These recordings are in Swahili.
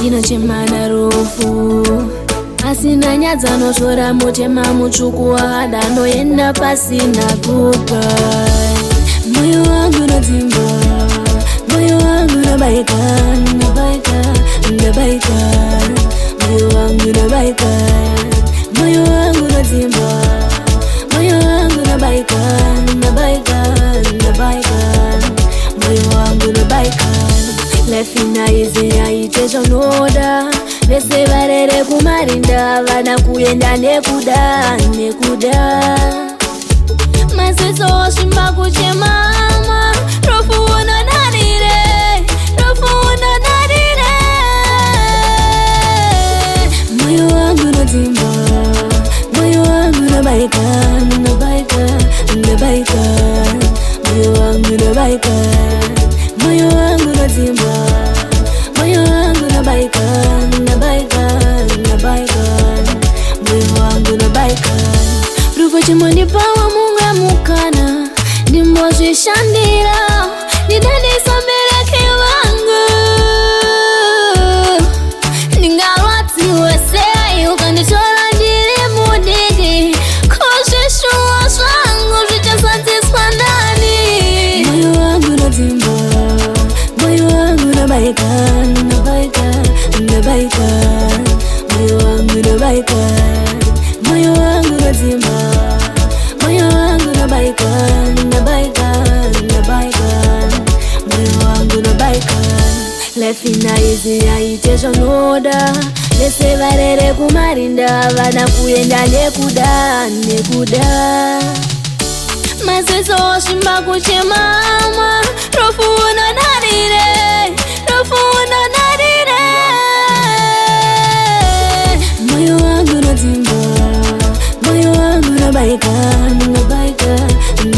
Dino chemana rufu asina nyadza notora mutema mutsvuku wakada noenda pasina goodbye. Moyo wangu nodzimba, moyo wangu nobaika, nobaika, nobaika. Moyo wangu nobaika, moyo wangu nodzimba, moyo wangu nobaika, nobaika, nobaika. Moyo wangu nobaika. Life inaize yaite zvonoda vese varere kumarinda vana kuenda nekuda nekuda. Maziso osvimba kuchemama rofu unonarire, rofu unonarire. Moyo wangu nodzimba, moyo wangu nobaika, nobaika, nobaika. Moyo wangu nobaika, moyo wangu nodzimba, moyo wangu nobaika, nobaika, nobaika. Moyo wangu nobaika. Ruva chimondipawa munga mukana ndimbozvishandira ndidadisa bereke vangu. Ndingarwadziwe sei ukanditora ndiri mudiki kozvishuwa zvangu zvichazadziswa ndani. Moyo wangu nodzimba, moyo wangu nobaika, nobaika, nobaika. Moyo wangu nobaika, moyo wangu nodzimba, moyo wangu nobaika, nobaika, nobaika. Moyo wangu nobaika. Life inaize yaite zvonoda vese varere kumarinda vana kuenda nekuda nekuda. Maziso osvimba kuchemama rofu unonarire, rofu unonarire. Moyo wangu nodzimba, moyo wangu nobaika, nobaika,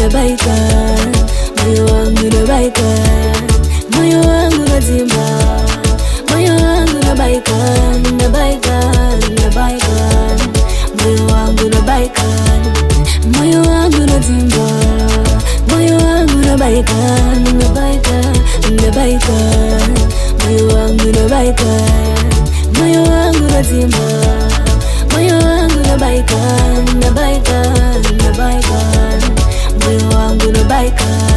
nobaika. Moyo wangu nobaika, moyo wangu nodzimba, moyo wangu nobaika, nobaika, nobaika. Moyo wangu nobaika, moyo wangu nodzimba, moyo wangu nobaika, nobaika, nobaika. Moyo wangu nobaika, moyo wangu nodzimba, moyo wangu nobaika, nobaika, nobaika. Moyo wangu nobaika.